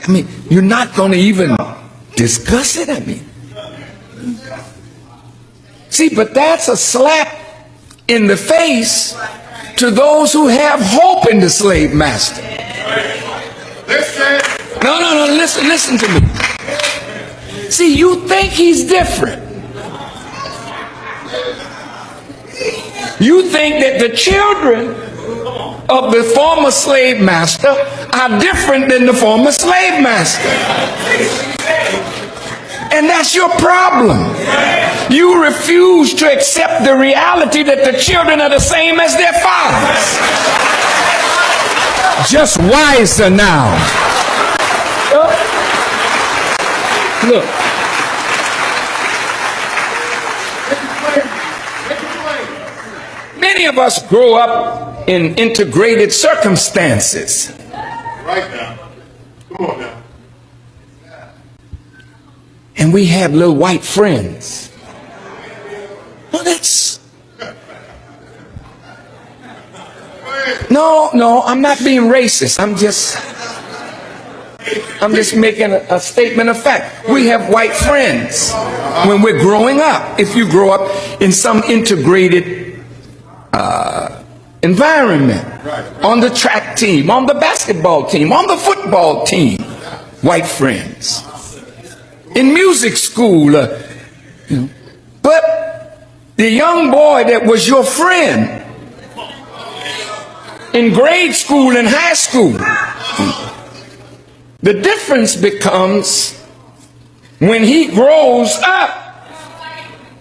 I mean, you're not going to even discuss it. I mean, see, but that's a slap in the face to those who have hope in the slave master. No, listen to me. See, you think he's different. You think that the children of the former slave master are different than the former slave master. And that's your problem. You refuse to accept the reality that the children are the same as their fathers. Just wiser now. Look. Many of us grow up in integrated circumstances. Right now. Come on now. And we have little white friends. Well, that's... No, I'm not being racist. I'm just making a statement of fact. We have white friends when we're growing up. If you grow up in some integrated environment, on the track team, on the basketball team, on the football team, white friends. In music school, but the young boy that was your friend in grade school and high school, the difference becomes when he grows up,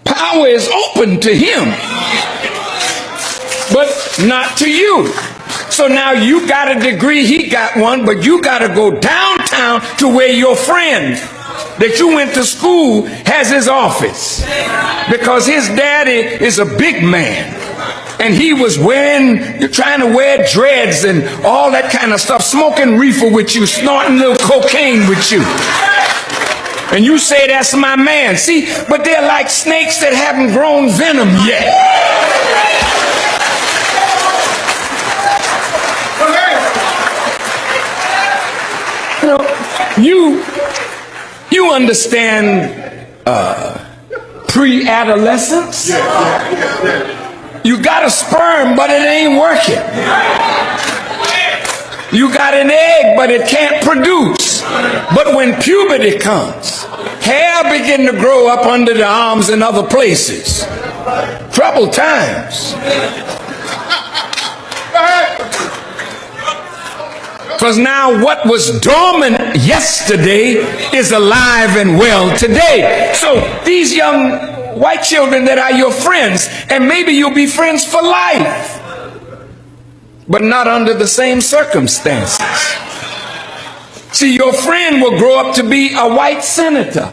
power is open to him, but not to you. So now you got a degree, he got one, but you got to go downtown to where your friend that you went to school has his office, because his daddy is a big man and he was trying to wear dreads and all that kind of stuff, smoking reefer with you, snorting little cocaine with you, and you say that's my man. See, but they're like snakes that haven't grown venom yet. You understand pre-adolescence? You got a sperm, but it ain't working. You got an egg, but it can't produce. But when puberty comes, hair begin to grow up under the arms and other places. Troubled times. Because now what was dormant yesterday is alive and well today. So these young white children that are your friends, and maybe you'll be friends for life, but not under the same circumstances. See, your friend will grow up to be a white senator,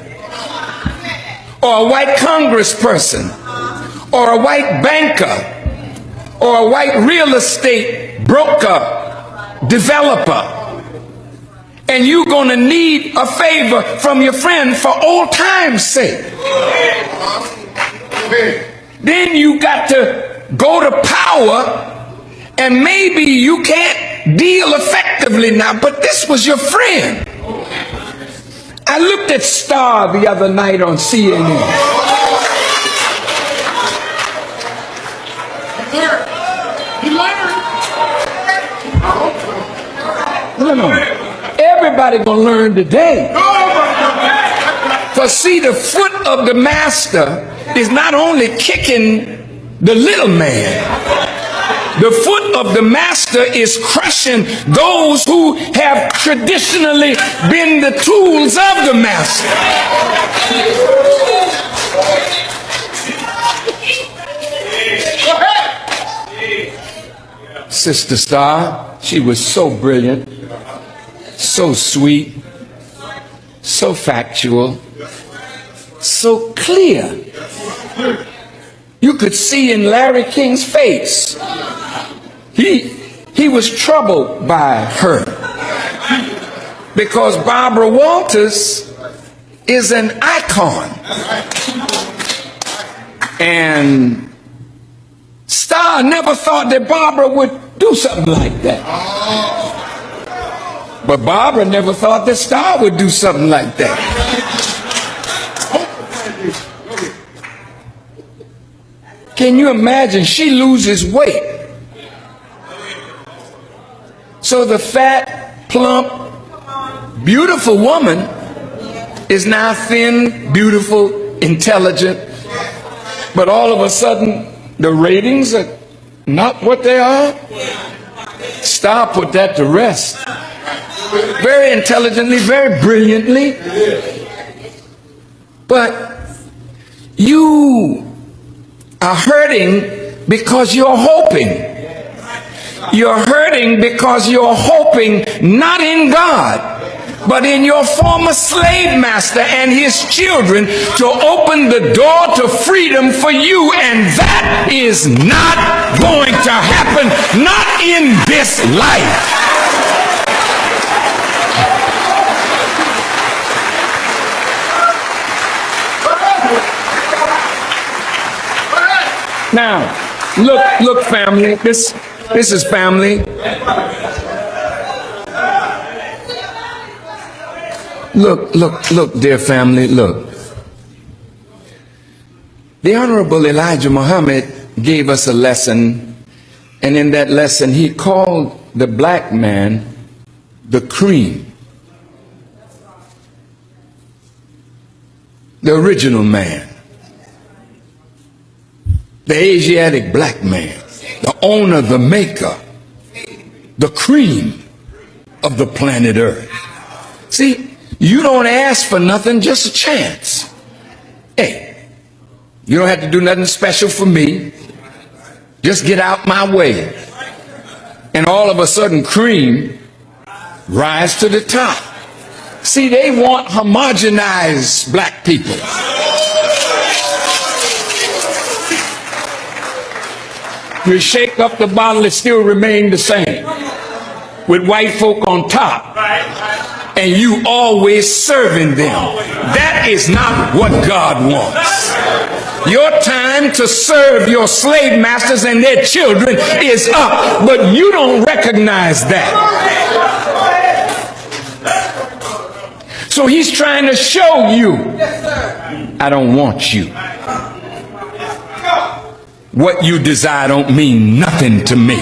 or a white congressperson, or a white banker, or a white real estate broker, developer, and you're going to need a favor from your friend for old time's sake. Then you got to go to power, and maybe you can't deal effectively now, but this was your friend. I looked at Star the other night on CNN. No. Everybody gonna learn today. For see, the foot of the master is not only kicking the little man. The foot of the master is crushing those who have traditionally been the tools of the master. Sister Star, she was so brilliant, so sweet, so factual, so clear. You could see in Larry King's face, he was troubled by her, because Barbara Walters is an icon, and Star never thought that Barbara would do something like that. But Barbara never thought that Star would do something like that. Can you imagine? She loses weight. So the fat, plump, beautiful woman is now thin, beautiful, intelligent. But all of a sudden, the ratings are not what they are. Star put that to rest. Very intelligently, very brilliantly. But you are hurting because you're hoping. You're hurting because you're hoping not in God, but in your former slave master and his children to open the door to freedom for you, and that is not going to happen, not in this life. Now, look, family. This is family. Look, dear family, look. The Honorable Elijah Muhammad gave us a lesson, and in that lesson he called the black man the cream. The original man. The Asiatic black man. The owner, the maker. The cream of the planet Earth. See, you don't ask for nothing, just a chance. Hey, you don't have to do nothing special for me. Just get out my way. And all of a sudden, cream rise to the top. See, they want homogenized black people. You shake up the bottle, it still remains the same. With white folk on top. And you always serving them. That is not what God wants. Your time to serve your slave masters and their children is up, but you don't recognize that. So he's trying to show you, I don't want you. What you desire don't mean nothing to me.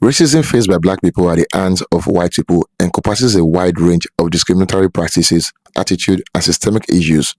Racism faced by black people at the hands of white people encompasses a wide range of discriminatory practices, attitude, and systemic issues.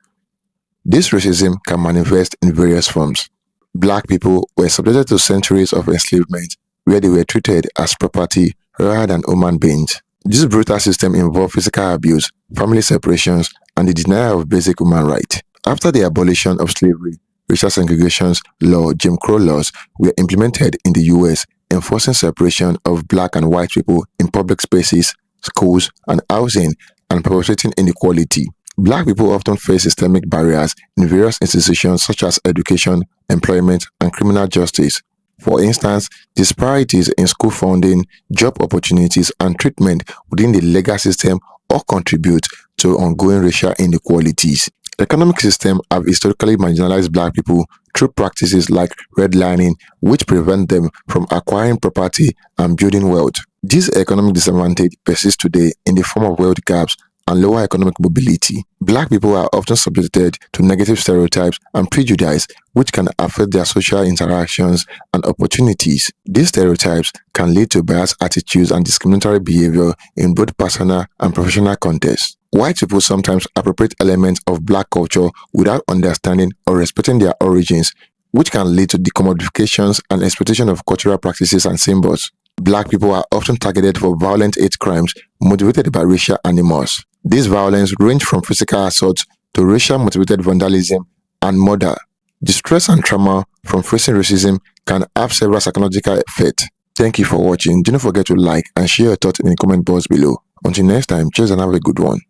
This racism can manifest in various forms. Black people were subjected to centuries of enslavement, where they were treated as property rather than human beings. This brutal system involved physical abuse, family separations, and the denial of basic human rights. After the abolition of slavery, racial segregation's law, Jim Crow laws, were implemented in the US, enforcing separation of black and white people in public spaces, schools, and housing, and perpetuating inequality. Black people often face systemic barriers in various institutions such as education, employment, and criminal justice. For instance, disparities in school funding, job opportunities, and treatment within the legal system all contribute to ongoing racial inequalities. Economic systems have historically marginalized black people through practices like redlining, which prevent them from acquiring property and building wealth. This economic disadvantage persists today in the form of wealth gaps and lower economic mobility. Black people are often subjected to negative stereotypes and prejudice, which can affect their social interactions and opportunities. These stereotypes can lead to biased attitudes and discriminatory behavior in both personal and professional contexts. White people sometimes appropriate elements of black culture without understanding or respecting their origins, which can lead to decommodifications and exploitation of cultural practices and symbols. Black people are often targeted for violent hate crimes motivated by racial animus. This violence ranges from physical assault to racial-motivated vandalism and murder. Distress and trauma from facing racism can have several psychological effects. Thank you for watching. Do not forget to like and share your thoughts in the comment box below. Until next time, cheers and have a good one.